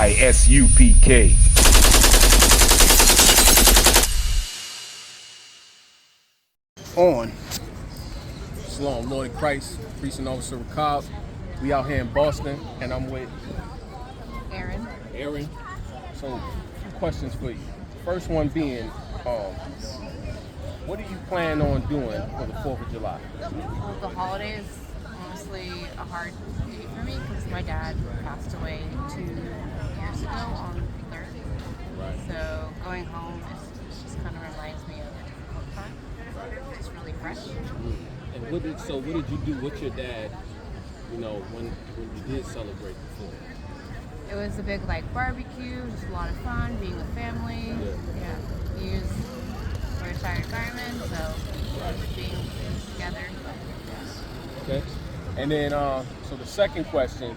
I.S.U.P.K. On. Shalom, Lord in Christ, Preaching Officer Cobb. We out here in Boston, and I'm with Aaron. So, a few questions for you. First one being, what do you plan on doing for the 4th of July? Well, the holiday is honestly a hard day for me because my dad passed away 2 years ago on the 3rd. Right. So going home just kind of reminds me of a difficult time. Just really fresh. And what did you do with your dad, when you did celebrate the 4th? It was a big barbecue, just a lot of fun, being with family. Yeah. He was a retired fireman, so being together. Okay. And then, so the second question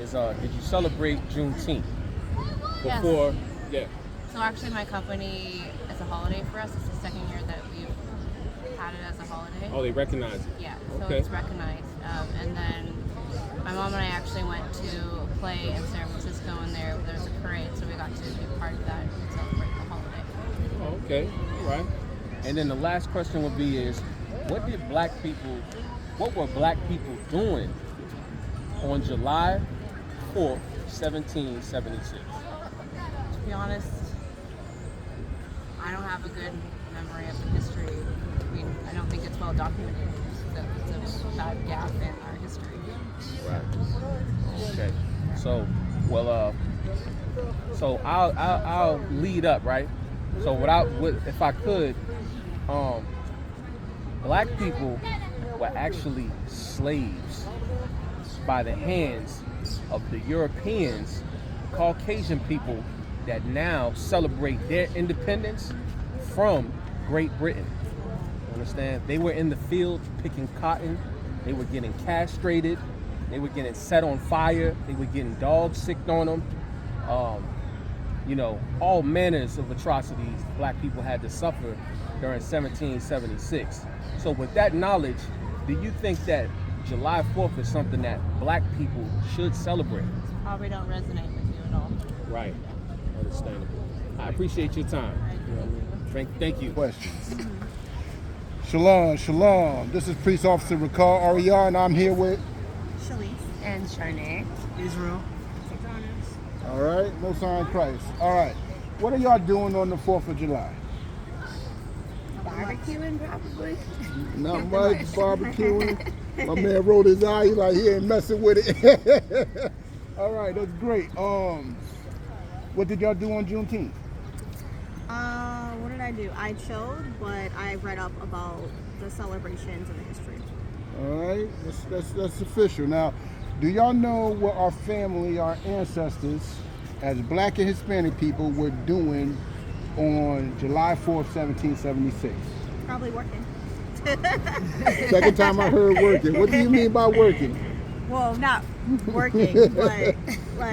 is, did you celebrate Juneteenth before? Yes. Yeah. So actually, my company, it's a holiday for us. It's the second year that we've had it as a holiday. Oh, they recognize it. Yeah. So okay. it's recognized. And then my mom and I actually went to a play in San Francisco, and there was a parade, so we got to be part of that and celebrate the holiday. Oh, okay. All right. And then the last question would be what were black people doing on July 4th, 1776? To be honest, I don't have a good memory of the history. I mean, I don't think it's well documented. It's a bad gap in our history. Right. Okay. So, so I'll lead up, right? So if I could, black people were actually slaves by the hands of the Europeans, Caucasian people that now celebrate their independence from Great Britain. Understand? They were in the field picking cotton. They were getting castrated. They were getting set on fire. They were getting dogs sicked on them. All manners of atrocities black people had to suffer during 1776. So with that knowledge, do you think that July 4th is something that black people should celebrate? Probably don't resonate with you at all. Right. Understandable. I appreciate your time. Thank you. Questions. Shalom. This is Priest Officer RER, and I'm here with Shalise and Sharnay. Israel. All right, Most High in Christ. All right, what are y'all doing on the 4th of July? Barbecuing, probably. Not much barbecuing. My man rolled his eye. He he ain't messing with it. All right, that's great. What did y'all do on Juneteenth? What did I do? I chilled, but I read up about the celebrations and the history. All right, that's official. Now, do y'all know what our ancestors, as black and Hispanic people, were doing on July 4th, 1776? Probably working. Second time I heard working. What do you mean by working? Well, not working, but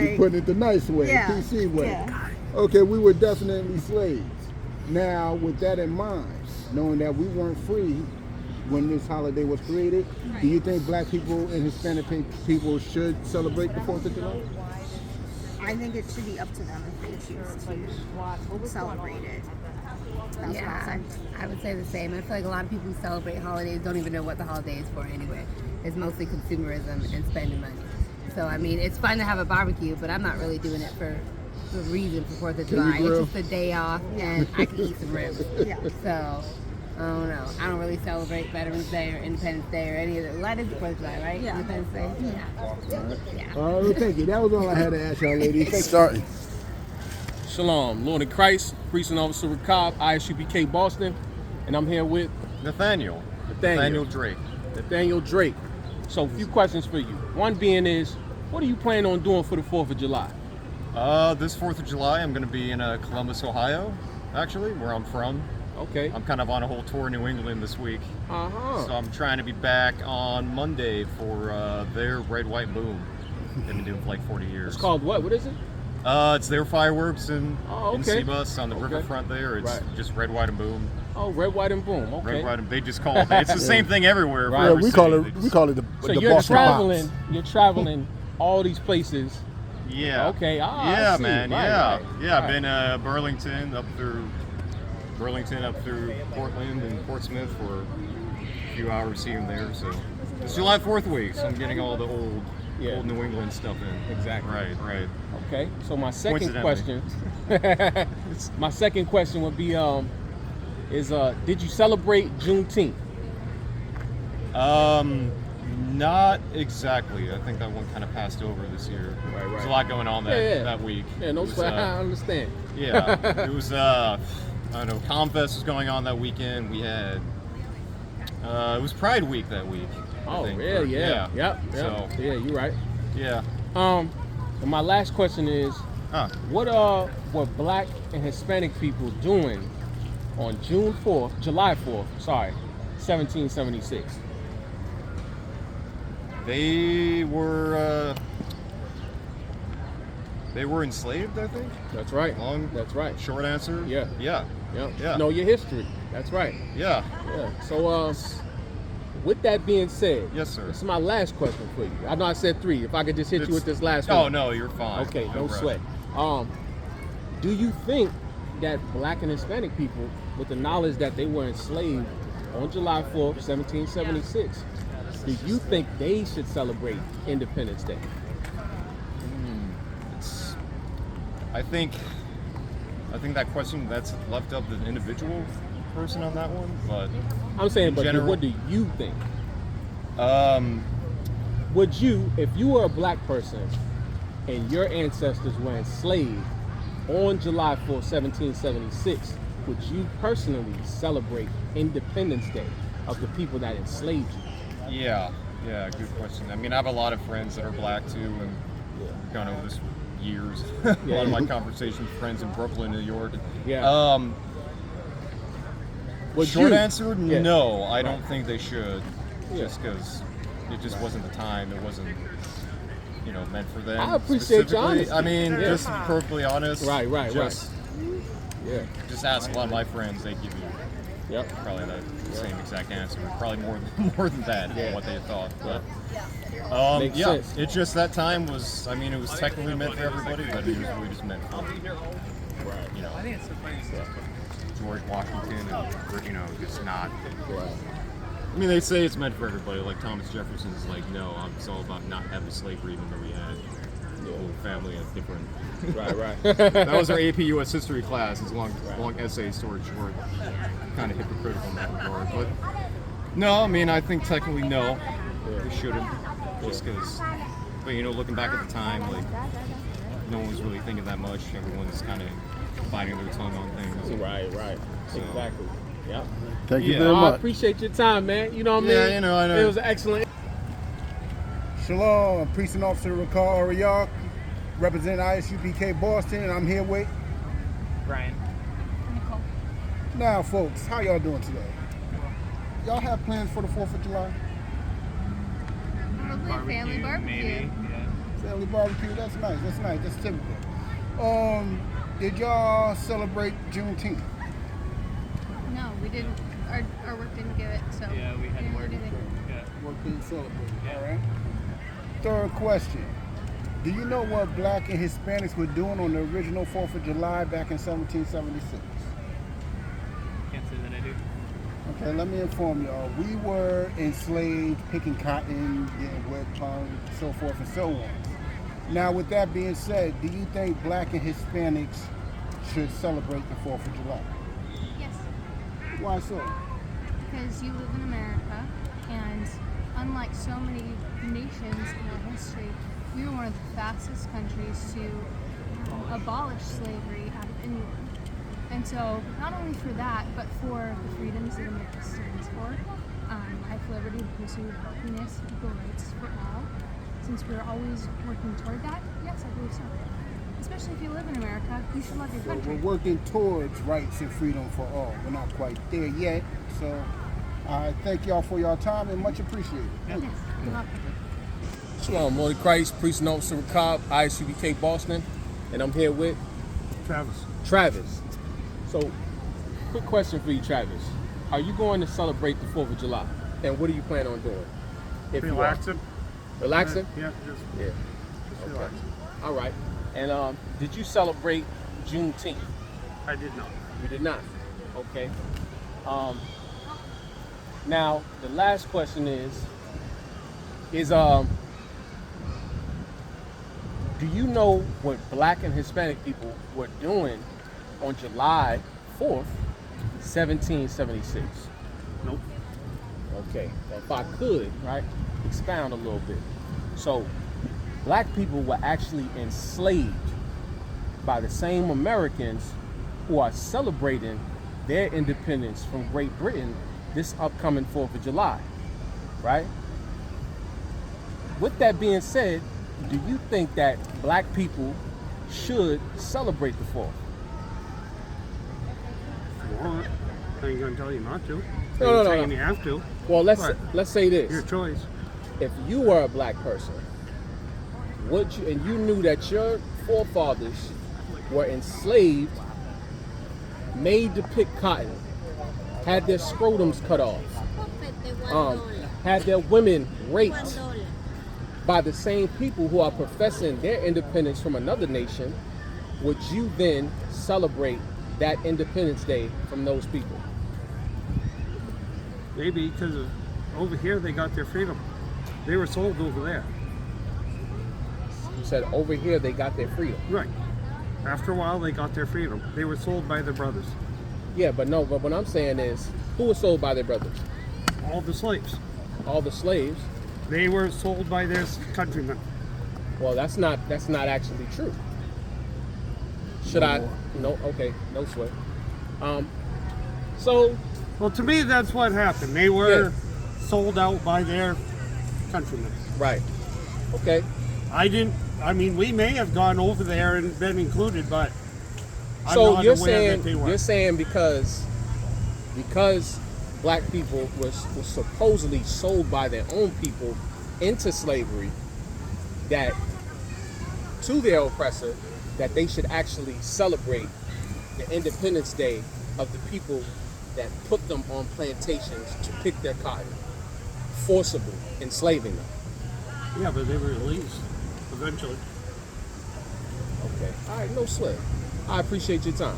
You putting it the nice way, yeah, the PC way. Yeah. Okay, we were definitely slaves. Now, with that in mind, knowing that we weren't free when this holiday was created, do you think black people and Hispanic people should celebrate the 4th of July? I think it should be up to them if they choose to celebrate it. That's Yeah, I would say the same. I feel like a lot of people who celebrate holidays don't even know what the holiday is for anyway. It's mostly consumerism and spending money. So, I mean, it's fun to have a barbecue, but I'm not really doing it for the reason for 4th of July. It's just a day off, and I can eat some ribs. Yeah. So, I don't know. I don't really celebrate Veterans Day or Independence Day or any of the. That is the 4th of July, right? Yeah. Independence Day? Yeah. All right, thank you. That was all I had to ask y'all, ladies. Starting. Shalom, Lord in Christ, Preaching Officer Cobb, I.S.U.P.K. Boston, and I'm here with Nathaniel Drake. Nathaniel Drake. So, a few questions for you. One being is, what are you planning on doing for the 4th of July? This 4th of July, I'm going to be in Columbus, Ohio, actually, where I'm from. Okay. I'm kind of on a whole tour in New England this week. Uh-huh. So I'm trying to be back on Monday for their Red, White Boom. They've been doing it for like 40 years. It's called what? What is it? It's their fireworks in okay. Seabus on the riverfront there. It's just Red, White, and Boom. Oh, Red, White, and Boom. Okay. Red, White, and they just call it. It's the same thing everywhere. Right. We call it the So the you're Boston traveling. Pops. You're traveling all these places Yeah. Okay. Ah, I yeah, see. man. Right, yeah. right. Yeah. I've Right. been Burlington up through Portland and Portsmouth for a few hours here and there. So it's July 4th week, so I'm getting all the old New England stuff in. Exactly. Right. Okay. So my second Coincidentally. question, my second question would be, did you celebrate Juneteenth? Not exactly. I think that one kind of passed over this year. Right. There's a lot going on that week. Yeah, no It was, sweat. I understand. Yeah, it was. I don't know. Comfest was going on that weekend. We had. It was Pride Week that week. I Oh, think. yeah. Yep. So yeah, you're right. yeah. And my last question is, Huh. what were Black and Hispanic people doing on July 4th, 1776? They were enslaved, I think. That's right. That's right. Short answer. Yeah. Yeah. Yeah. Know your history. That's right. Yeah. Yeah. So, with that being said, Yes, sir. This is my last question for you. I know I said 3. If I could just hit you with this last Oh one. no, you're fine. Okay, no rush. sweat. Do you think that Black and Hispanic people, with the knowledge that they were enslaved on July 4th, 1776, do you think they should celebrate Independence Day? I think that question, that's left up to the individual person on that one, but I'm saying, in but general, what do you think? Um, Would you, if you were a Black person and your ancestors were enslaved on July 4th, 1776, would you personally celebrate Independence Day of the people that enslaved you? yeah, good question. I mean, I have a lot of friends that are Black too, and we've gone over this for years. A lot of my conversations with friends in Brooklyn, New York. Yeah. Short answer, no, I Right. don't think they should. Yeah. Just because it just wasn't the time. It wasn't, meant for them. I appreciate your specifically. honesty. I mean, Yeah. just to be perfectly honest. Right. Yeah. Just ask a lot of my friends. They give you probably the same exact answer. Probably more than that. What they thought. But Makes sense. it's just that time was. I mean, it was technically meant for everybody, but it was really just meant for George Washington and just not. I mean, they say it's meant for everybody. Like Thomas Jefferson's like, no, it's all about not having slavery, even though we had the whole family of different. Right. That was our AP US history class. It's a long essay, story short. Kind of hypocritical in that regard, but no, I mean, I think technically no, we shouldn't, just because. But looking back at the time, like no one was really thinking that much. Everyone's kind of biting their tongue on things. Right. So- Exactly. Yep. Thank you Yeah. very I much. appreciate your time, man. You know what I mean? Yeah, I know. It was excellent. Shalom, Precinct Officer Ricard Ariak, representing I.S.U.P.K. Boston, and I'm here with Brian. Now, folks, how y'all doing today? Y'all have plans for the 4th of July? Probably family barbecue. Maybe. Yeah. Family barbecue, that's nice, that's typical. Did y'all celebrate Juneteenth? No, we didn't. Our work didn't give it, so Yeah, we had didn't work. do anything. Yeah. Work didn't celebrate, Yeah. all right? Third question. Do you know what Black and Hispanics were doing on the original 4th of July back in 1776? Can't say that I do. Okay, let me inform y'all. We were enslaved, picking cotton, getting wood, punk, so forth and so on. Now, with that being said, do you think Black and Hispanics should celebrate the 4th of July? Yes, Why so? because you live in America, and unlike so many nations in our history, we were one of the fastest countries to abolish slavery out of England. And so, not only for that, but for the freedoms that America stands for, life, liberty, the pursuit of happiness, equal rights for all. Since we're always working toward that, yes, I believe so. Especially if you live in America, you should love your So country. we're working towards rights and freedom for all. We're not quite there yet. So I thank y'all for your time and much appreciated. Thank you. Yes, you're welcome. Shalom, Lord Christ, Precinct Officer Cobb, I.S.U.P.K. Boston, and I'm here with Travis. So, quick question for you, Travis. Are you going to celebrate the 4th of July? And what do you plan on doing? If you are? Relaxing. Relaxing? Yeah, just Yeah. relaxing. All right. And did you celebrate Juneteenth? I did not. You did not. Okay. Now the last question is do you know what Black and Hispanic people were doing on July 4th, 1776? Nope. Okay. Well, if I could, right, expound a little bit. So, Black people were actually enslaved by the same Americans who are celebrating their independence from Great Britain this upcoming 4th of July, right? With that being said, do you think that Black people should celebrate the 4th? Well, I ain't gonna tell you not to. No. Saying you have to. Well, let's But say this. your choice. If you were a Black person, would you, and you knew that your forefathers were enslaved, made to pick cotton, had their scrotums cut off, had their women raped by the same people who are professing their independence from another nation, would you then celebrate that Independence Day from those people? Maybe because over here they got their freedom. They were sold over there. You said over here they got their freedom. Right. After a while they got their freedom. They were sold by their brothers. Yeah, but what I'm saying is, who was sold by their brothers? All the slaves. All the slaves. They were sold by their countrymen. Well, that's not actually true. Should I? No. Okay. No sweat. So. Well, to me, that's what happened. They were sold out by their countrymen. Right. Okay. I mean, we may have gone over there and been included, but I'm so not you're aware saying that they were. you're saying because Black people was supposedly sold by their own people into slavery, that to their oppressor, that they should actually celebrate the Independence Day of the people that put them on plantations to pick their cotton, forcibly enslaving them. Yeah, but they were released eventually. Okay. All right, no sweat. I appreciate your time.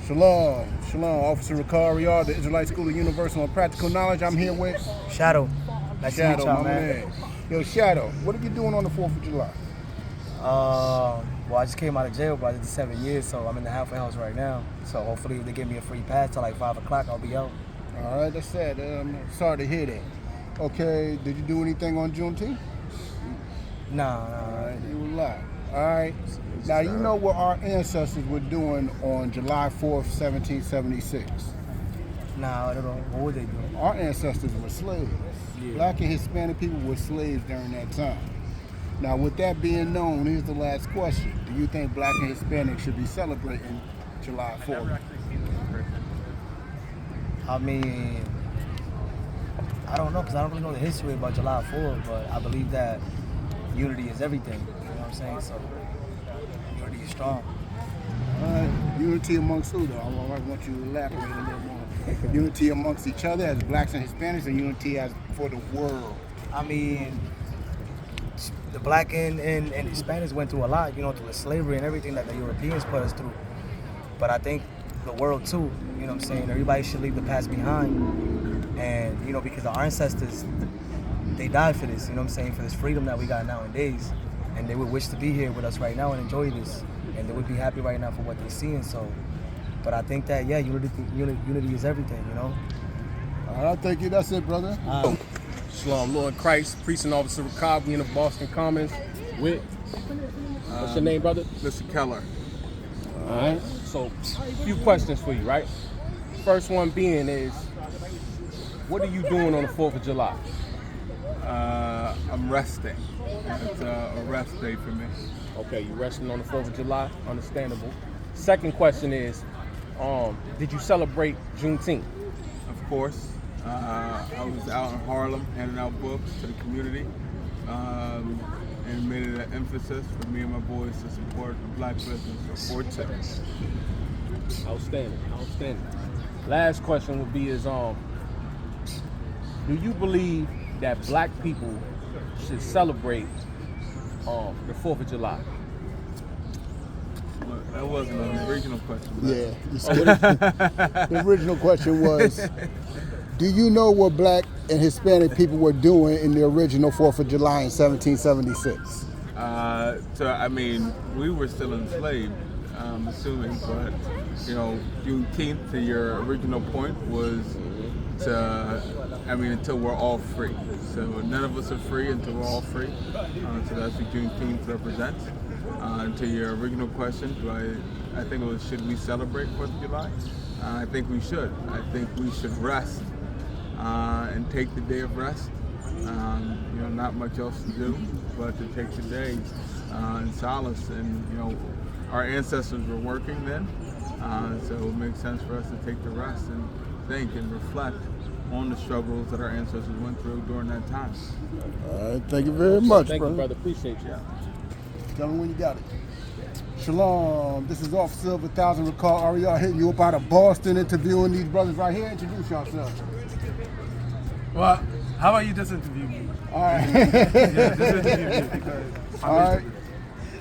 Shalom, Officer Ricard, the Israelite School of Universal and Practical Knowledge. I'm here with Shadow. Nice to meet Shadow, y'all, my man. Yo, Shadow, what are you doing on the 4th of July? Well, I just came out of jail, but I did 7 years, so I'm in the halfway house right now. So hopefully if they give me a free pass till like 5 o'clock, I'll be out. All right, that's sad. Sorry to hear that. Okay, did you do anything on Juneteenth? Nah. All right, you were live. All right. Now, you know what our ancestors were doing on July 4th, 1776? Nah, I don't know. What were they doing? Our ancestors were slaves. Yeah. Black and Hispanic people were slaves during that time. Now, with that being known, here's the last question. Do you think Black and Hispanic should be celebrating July 4th? I mean, I don't know, because I don't really know the history about July 4th, but I believe that unity is everything. You know what I'm saying? So, unity is strong. All right. Unity amongst who, though? I want you to elaborate a little more. Unity amongst each other as Blacks and Hispanics, and unity as for the world? I mean, the Black and Hispanics went through a lot, you know, through the slavery and everything that the Europeans put us through. But I think the world too, you know what I'm saying? Everybody should leave the past behind. And, you know, because our ancestors, they died for this, you know what I'm saying, for this freedom that we got nowadays. And they would wish to be here with us right now and enjoy this. And they would be happy right now for what they're seeing. So, but I think that, yeah, unity is everything, you know? All right, thank you. That's it, brother. Shalom, Lord Christ, Priest and Officer Ricardo in the Boston Commons with, what's your name, brother? Mr. Keller. All right. So, a few questions for you, right? First one being is, what are you doing on the 4th of July? I'm resting. It's a rest day for me. Okay, you resting on the 4th of July? Understandable. Second question is, did you celebrate Juneteenth? Of course. I was out in Harlem handing out books to the community and made it an emphasis for me and my boys to support the Black business for 410. Outstanding. Last question would be is, do you believe that Black people should celebrate the 4th of July? That wasn't an original question. But Yeah. The original question was, do you know what black and Hispanic people were doing in the original 4th of July in 1776? So I mean, we were still enslaved, I'm assuming, but you know, Juneteenth, to your original point, was until we're all free. So none of us are free until we're all free. So that's what Juneteenth represents. To your original question, I think it was, should we celebrate 4th of July? I think we should. I think we should rest and take the day of rest. Not much else to do, but to take the day in solace. And our ancestors were working then, so it makes sense for us to take the rest and think and reflect on the struggles that our ancestors went through during that time. All right, thank you very much, Thank brother. you, brother. Appreciate you. Tell me when you got it. Shalom, this is Officer of 1,000. Recall Ariel hitting you up out of Boston, interviewing these brothers right here. Introduce yourselves. Well, how about you just interview me? All right. Yeah, just interview me because all right.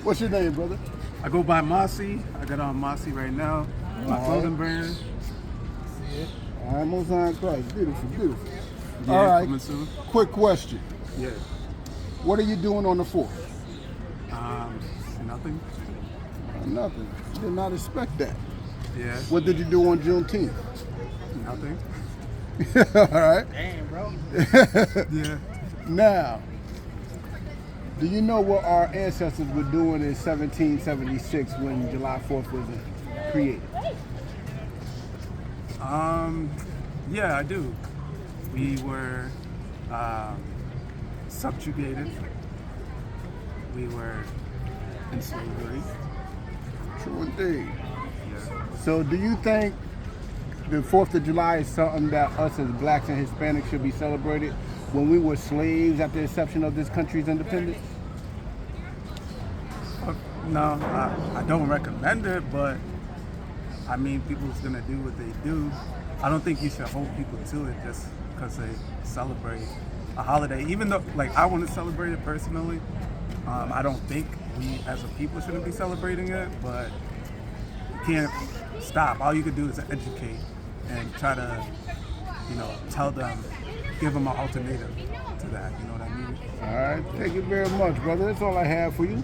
What's your name, brother? I go by Mossy. I got on Mossy right now. My clothing brand. See it? All right, Most High Christ. Beautiful, beautiful. Yeah, all right. coming soon. Quick question. Yeah. What are you doing on the 4th? Nothing. Nothing. Did not expect that. Yeah. What did you do on Juneteenth? Nothing. All right. Damn, bro. Yeah. Now, do you know what our ancestors were doing in 1776 when July 4th was created? Yeah, I do. We were subjugated. We were in slavery. True indeed. Yeah. So do you think the 4th of July is something that us as blacks and Hispanics should be celebrated when we were slaves at the inception of this country's independence? No, I don't recommend it, but I mean, people's gonna do what they do. I don't think you should hold people to it just because they celebrate a holiday. Even though, like, I want to celebrate it personally, I don't think we as a people shouldn't be celebrating it, but you can't stop. All you can do is educate and try to, tell them, give them an alternative to that. You know what I mean? All right. Thank you very much, brother. That's all I have for you.